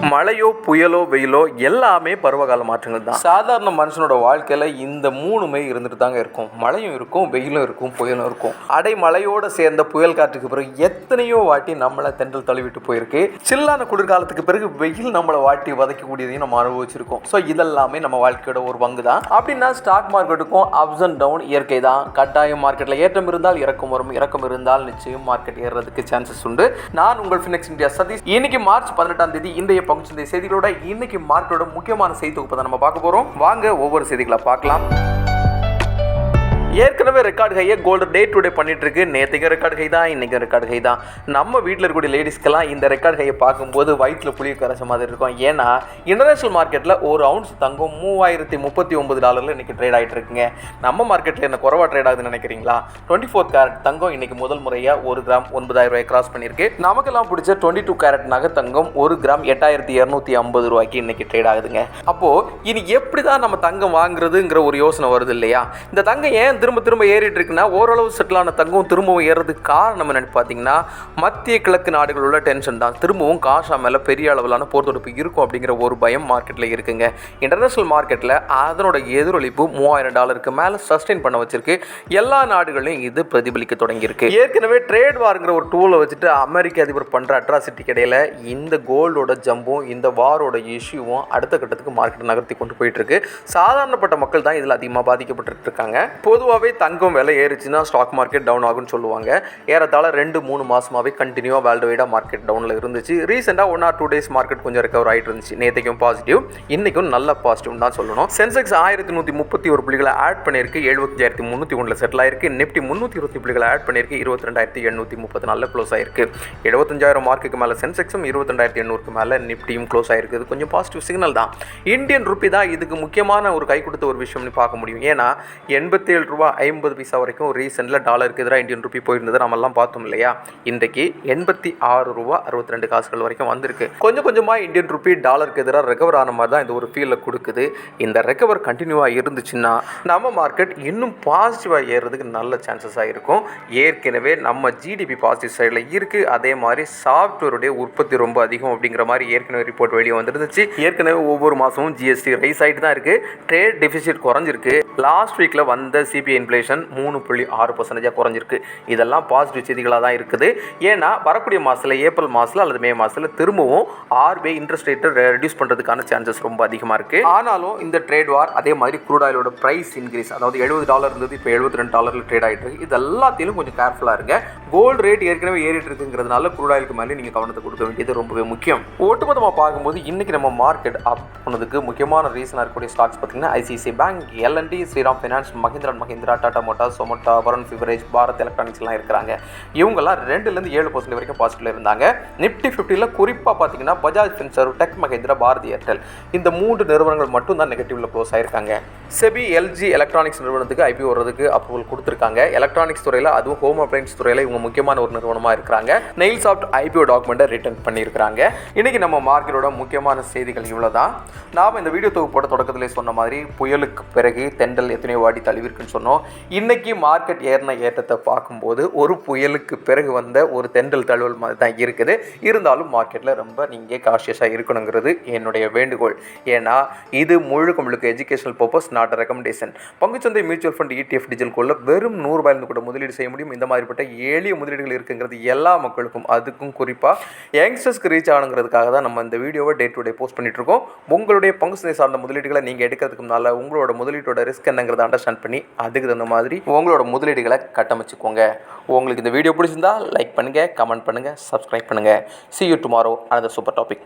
மழையோ புயலோ வெயிலோ எல்லாமே பருவகால மாற்றங்கள் தான். சாதாரண மனுஷனோட வாழ்க்கையில் இந்த மூணுமே இருந்துட்டு தாங்க இருக்கும். மழையும் இருக்கும், வெயிலும் இருக்கும், புயலும் இருக்கும். மழையோடு சேர்ந்த புயல் காற்றுக்கு பிறகு எத்தனையோ வாட்டி நம்மளை தென்றல் தழுவிட்டு போயிருக்கு. சில்லான குளிர்காலத்துக்கு பிறகு வெயில் நம்மளை வாட்டி வதைக்கக்கூடியதையும் நம்ம அனுபவிச்சிருக்கோம். ஸோ இதெல்லாமே நம்ம வாழ்க்கையோட ஒரு பங்கு தான். அப்படின்னா ஸ்டாக் மார்க்கெட்டுக்கும் அப்ஸ் அண்ட் டவுன் இயற்கை தான். கட்டாயம் மார்க்கெட்டில் ஏற்றம் இருந்தால் இறக்கம் வரும், இறக்கம் இருந்தால் நிச்சயம் மார்க்கெட் ஏறுறதுக்கு சான்சஸ் உண்டு. நான் உங்கள் ஃபினிக்ஸ் இந்தியா சதீஷ். இன்னைக்கு மார்ச் 18ஆம் தேதி இன்றைய பங்கு செய்திகளோட இன்னைக்கு மார்க்கெட்டோட முக்கியமான செய்தி தொகுப்பை தான் நம்ம பார்க்க போறோம். வாங்க ஒவ்வொரு செய்திகளை பார்க்கலாம். ஏற்கனவே ரெக்கார்டு ஹையை கோல்டு டே டு டே பண்ணிட்டு இருக்கு. நேற்றுக்கு ரெக்கார்டு ஹை தான், இன்னைக்கு ரெக்கார்டு ஹை தான். நம்ம வீட்டில் இருக்கக்கூடிய லேடிஸ்க்கெல்லாம் இந்த ரெக்கார்டு ஹையை பார்க்கும்போது வயிற்றில் புளிய கரைச்ச மாதிரி இருக்கும். ஏன்னா இன்டர்நேஷனல் மார்க்கெட்டில் ஒரு அவுன்ஸ் தங்கம் $3039 இன்னைக்கு ட்ரேட் ஆகிட்டு இருக்குங்க. நம்ம மார்க்கெட்டில் என்ன குறைவா ட்ரேட் ஆகுதுன்னு நினைக்கிறீங்களா? 24 கேரட் தங்கம் இன்னைக்கு முதல் முறையாக 1 கிராம் 9000 கிராஸ் பண்ணியிருக்கு. நமக்கெல்லாம் பிடிச்ச 22 கேரட் நகை தங்கம் 1 கிராம் 8250 ரூபாய்க்கு இன்னைக்கு ட்ரேட் ஆகுதுங்க. அப்போ இனி எப்படி தான் நம்ம தங்கம் வாங்குறதுங்கிற ஒரு யோசனை வருது இல்லையா? இந்த தங்கம் ஏன் திரும்ப ஏறிட்டு இருக்குன்னா, ஓரளவு செட்டிலான தங்கம் திரும்பவும் ஏறதுக்கு காரணம் என்னன்னு பார்த்தீங்கன்னா, மத்திய கிழக்கு நாடுகள் உள்ள டென்ஷன் தான். திரும்பவும் காசா மேலே பெரிய அளவிலான போர் தொடுப்பு இருக்கும் அப்படிங்கிற ஒரு பயம் மார்க்கெட்டில் இருக்குங்க. இன்டர்நேஷனல் மார்க்கெட்டில் அதனோட எதிரொலிப்பு $3000 மேலே சஸ்டெயின் பண்ண வச்சிருக்கு. எல்லா நாடுகளையும் இது பிரதிபலிக்க தொடங்கியிருக்கு. ஏற்கனவே ட்ரேட் வாருங்கிற ஒரு டூலை வச்சுட்டு அமெரிக்க அதிபர் பண்ணுற அட்ராசிட்டிக்கு இடையில இந்த கோல்டோட ஜம்பும் இந்த வாரோட இஷ்யூவும் அடுத்த கட்டத்துக்கு மார்க்கெட் நகர்த்தி கொண்டு போயிட்டு இருக்கு. சாதாரணப்பட்ட மக்கள் தான் இதில் அதிகமாக பாதிக்கப்பட்டு இருக்காங்க. பொதுவாக தங்கம் விலை ஏறிச்சுன்னா ஸ்டாக் மார்க்கெட் டவுன் ஆகும்னு சொல்லுவாங்க. ஏறத்தாழ 2-3 மாசமாவே கண்டினியூவா வேர்ல்டு வைடா மார்க்கெட் டவுன்ல இருந்துச்சு. ரீசெண்டா 1 or 2 days மார்க்கெட் கொஞ்சம் ரெக்கவர் ஆயிட்டு இருந்துச்சு. நேற்றைக்கும் பாசிட்டிவ், இன்னைக்கும் நல்ல பாசிட்டிவ் தான் சொல்லணும். சென்செக்ஸ் 1131 புள்ளிகளை ஆட் பண்ணியிருக்கு, 75301 செட்டில் ஆயிருக்கு. நிப்டி 320 புள்ளிகளை ஆட் பண்ணியிருக்கு, 22834 க்ளோஸ் ஆயிருக்கு. 75000 மார்க்குக்கு மேல சென்செக்ஸும் 22800 மேல நிப்டியும் க்ளோஸ் ஆயிருக்கு. இது கொஞ்சம் பாசிட்டிவ் சிக்னல் தான். இந்தியன் ருப்பி தான் இதுக்கு முக்கியமான ஒரு கை கொடுத்த ஒரு விஷயம்னு பார்க்க முடியும். ஏன்னா 87 ரூபா 50 பைசா வரைக்கும் ரீசெண்டில் டாலருக்கு எதிராக இந்தியன் ருப்பி போயிருந்தது நம்மெல்லாம் பார்த்தோம் இல்லையா? இன்றைக்கு 86 ரூபா 62 காசுகள் வரைக்கும் வந்திருக்கு. கொஞ்சம் கொஞ்சமாக இந்தியன் ருப்பி டாலருக்கு எதிராக ரெக்கவர் ஆன மாதிரி தான் இந்த ஒரு ஃபீலில் கொடுக்குது. இந்த ரெக்கவர் கண்டினியூவாக இருந்துச்சுன்னா நம்ம மார்க்கெட் இன்னும் பாசிட்டிவாக ஏறுறதுக்கு நல்ல சான்சஸாக இருக்கும். ஏற்கனவே நம்ம ஜிடிபி பாசிட்டிவ் சைடில் இருக்குது. அதே மாதிரி சாஃப்ட்வேருடைய உற்பத்தி ரொம்ப அதிகம் அப்படிங்கிற மாதிரி ஏற்கனவே ரிப்போர்ட் வெளியே வந்துருந்துச்சு. ஏற்கனவே ஒவ்வொரு மாதமும் ஜிஎஸ்டி ரைஸ் ஆகிட்டு தான் இருக்குது. ட்ரேட் டெபிசிட் குறைஞ்சிருக்கு. லாஸ்ட் வீக்கில் வந்த சிபிஐ இன்ஃப்ளேஷன் 3.6% குறைஞ்சிருக்கு. இதெல்லாம் பாசிட்டிவ் செய்திகளாக தான் இருக்குது. ஏன்னா வரக்கூடிய மாதத்தில் ஏப்ரல் மாதத்தில் அல்லது மே மாதத்தில் திரும்பவும் ஆர்பிஐ இன்ட்ரெஸ்ட் ரேட்டை ரெடியூஸ் பண்ணுறதுக்கான சான்சஸ் ரொம்ப அதிகமாக இருக்குது. ஆனாலும் இந்த ட்ரேட் வார், அதே மாதிரி க்ரூட் ஆயிலோட ப்ரைஸ் இன்க்ரீஸ், அதாவது $70 இருந்தது இப்போ $72 ட்ரேட் ஆகிட்டு இருக்கு. இது எல்லாத்தையும் கொஞ்சம் கேர்ஃபுல்லாக இருங்க. கோல்டு ரேட் ஏற்கனவே ஏறிட்டு இருக்குங்கிறதுனால க்ரூட் ஆயிலுக்கு மேலே நீங்கள் கவனத்தை கொடுக்க வேண்டியது ரொம்பவே முக்கியம். ஒட்டுமொத்தமாக பார்க்கும்போது இன்னைக்கு நம்ம மார்க்கெட் அப் பண்ணதுக்கு முக்கியமான ரீசனாக இருக்கக்கூடிய ஸ்டாக்ஸ் பார்த்தீங்கன்னா ICICI bank, LNT, Shriram finance, Mahindra and Mahindra, Tata motors, Zomato, Varun beverage, Bharat எலக்ட்ரானிக்ஸ்லாம் இருக்கிறாங்க. இவங்கெல்லாம் 2-7% வரைக்கும் பாசிட்டிவ்ல இருந்தாங்க. நிப்டி 50ல் குறிப்பாக பார்த்தீங்கன்னா பஜாஜ் ஃபின்சர்வ், டெக் மஹிந்திரா, பாரதி ஏர்டெல் இந்த 3 நிறுவனங்கள் மட்டும் தான் நெகட்டிவ்ல க்ளோஸ் ஆயிருக்காங்க. செபி எல்ஜி எலக்ட்ரானிக்ஸ் நிறுவனத்துக்கு ஐபிஓ வர்றதுக்கு அப்ரூவல் கொடுத்துருக்காங்க. எலக்ட்ரானிக்ஸ் துறையில், அதுவும் ஹோம் அப்ளையன்ஸ் துறையில் இவங்க முக்கியமான ஒரு நிறுவனமாக இருக்கிறாங்க. நெயில் சாஃப்ட் ஐபிஓ டாக்குமெண்ட்டை ரிட்டர்ன் பண்ணியிருக்காங்க. இன்னைக்கு நம்ம மார்க்கெட்டோட முக்கியமான செய்திகள் இவ்வளோதான். நாம் இந்த வீடியோ தொகுப்போட தொடக்கத்திலே சொன்ன மாதிரி புயலுக்கு பிறகு தென்றல் எத்தனையோ வாடி தழுவிருக்குன்னு சொன்னோம். இன்னைக்கு மார்க்கெட் ஏறின ஏற்றத்தை பார்க்கும்போது ஒரு புயலுக்கு பிறகு வந்த ஒரு தென்றல் தழுவல் மாதிரி தான் இருக்குது. இருந்தாலும் மார்க்கெட்டில் ரொம்ப நீங்கள் காஷியஸாக இருக்கணுங்கிறது என்னுடைய வேண்டுகோள். ஏன்னா இது முழுக்க எஜுகேஷனல் பர்பஸ், நாட் ரெக்கமெண்டேஷன். பங்குச்சந்தை, மியூச்சுவல் ஃபண்ட், ETF, டிஜிட்டல் கோல்ல வெறும் $100 கூட முதலீடு செய்ய முடியும். இந்த மாதிரிப்பட்ட எளிய முதலீடுகள் இருக்குங்கிறது எல்லா மக்களுக்கும், அதுக்கும் குறிப்பாக யங்ஸ்டர்ஸ்க்கு ரீச் ஆகணுங்கிறதுக்காக தான் நம்ம இந்த வீடியோவை டே டு டே போஸ்ட் பண்ணிட்டு இருக்கோம். உங்களுடைய பங்குச்சந்தை சார்ந்த முதலீடுகளை நீங்கள் எடுக்கிறதுக்கு முன்னால் உங்களோட முதலீட்டோட ரிஸ்க் என்னங்கிறத அண்டர்ஸ்டாண்ட் பண்ணி அதுக்கு தகுந்த மாதிரி உங்களோட முதலீடுகளை கட்டமைச்சுக்கோங்க. உங்களுக்கு இந்த வீடியோ பிடிச்சிருந்தா லைக் பண்ணுங்கள், கமெண்ட் பண்ணுங்கள், சப்ஸ்கிரைப் பண்ணுங்கள். See you tomorrow, another super topic.